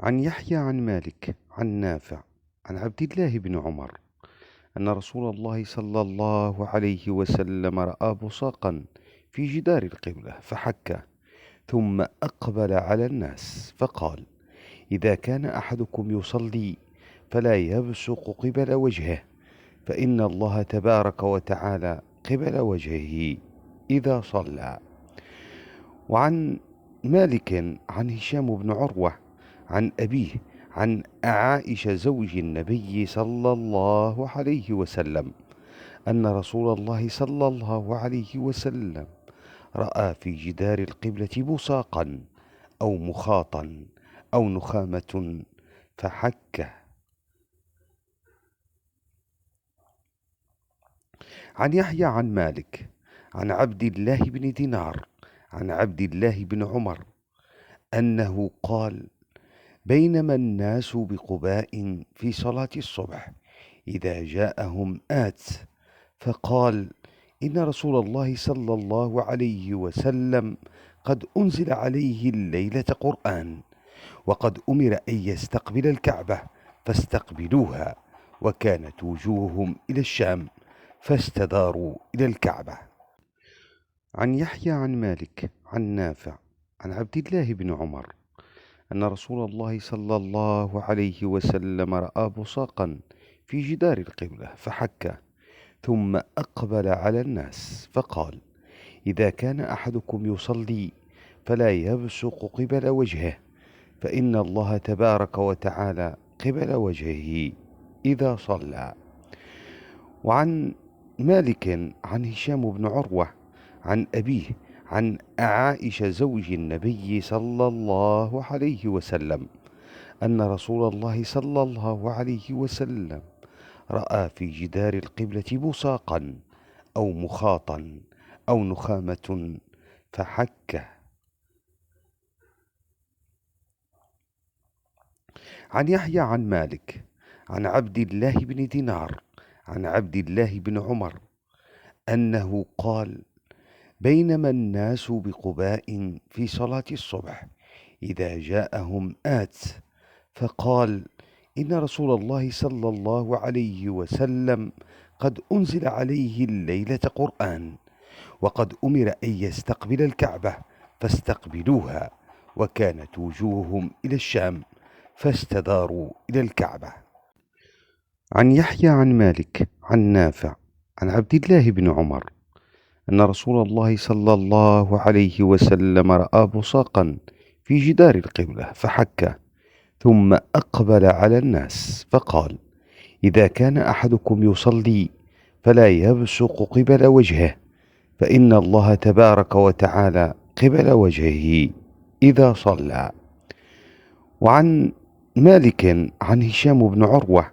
عن يحيى عن مالك عن نافع عن عبد الله بن عمر أن رسول الله صلى الله عليه وسلم رأى بصاقا في جدار القبلة فحكه، ثم أقبل على الناس فقال: إذا كان أحدكم يصلي فلا يبصق قبل وجهه، فإن الله تبارك وتعالى قبل وجهه إذا صلى. وعن مالك عن هشام بن عروة عن أبيه عن عائشة زوج النبي صلى الله عليه وسلم أن رسول الله صلى الله عليه وسلم رأى في جدار القبلة بصاقا أو مخاطا أو نخامة فحكه. عن يحيى عن مالك عن عبد الله بن دينار عن عبد الله بن عمر أنه قال: بينما الناس بقباء في صلاة الصبح إذا جاءهم آت فقال: إن رسول الله صلى الله عليه وسلم قد أنزل عليه الليلة قرآن، وقد أمر أن يستقبل الكعبة فاستقبلوها، وكانت وجوههم إلى الشام فاستداروا إلى الكعبة. عن يحيى عن مالك عن نافع عن عبد الله بن عمر أن رسول الله صلى الله عليه وسلم رأى بصاقا في جدار القبلة فحكه، ثم أقبل على الناس فقال: إذا كان أحدكم يصلي فلا يبصق قبل وجهه، فإن الله تبارك وتعالى قبل وجهه إذا صلى. وعن مالك عن هشام بن عروة عن أبيه عن عائشة زوج النبي صلى الله عليه وسلم أن رسول الله صلى الله عليه وسلم رأى في جدار القبلة بصاقا أو مخاطا أو نخامة فحكه. عن يحيى عن مالك عن عبد الله بن دينار عن عبد الله بن عمر أنه قال: بينما الناس بقباء في صلاة الصبح إذا جاءهم آت فقال: إن رسول الله صلى الله عليه وسلم قد أنزل عليه الليلة قرآن، وقد أمر أن يستقبل الكعبة فاستقبلوها، وكانت وجوههم إلى الشام فاستداروا إلى الكعبة. عن يحيى عن مالك عن نافع عن عبد الله بن عمر أن رسول الله صلى الله عليه وسلم رأى بصاقا في جدار القبلة فحكه، ثم أقبل على الناس فقال: إذا كان أحدكم يصلي فلا يبصق قبل وجهه، فإن الله تبارك وتعالى قبل وجهه إذا صلى. وعن مالك عن هشام بن عروة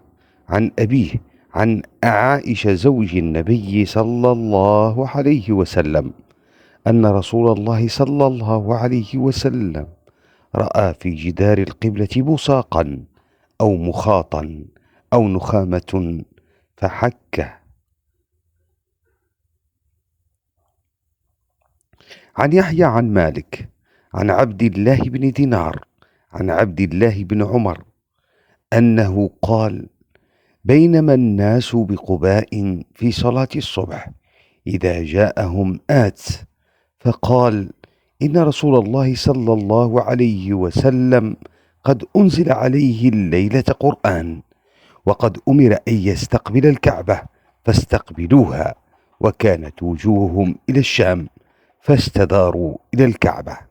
عن أبيه عن عائشة زوج النبي صلى الله عليه وسلم أن رسول الله صلى الله عليه وسلم رأى في جدار القبلة بصاقا أو مخاطا أو نخامة فحكه. عن يحيى عن مالك عن عبد الله بن دينار عن عبد الله بن عمر أنه قال: بينما الناس بقباء في صلاة الصبح إذا جاءهم آت فقال: إن رسول الله صلى الله عليه وسلم قد أنزل عليه الليلة قرآن، وقد أمر أن يستقبل الكعبة فاستقبلوها، وكانت وجوههم إلى الشام فاستداروا إلى الكعبة.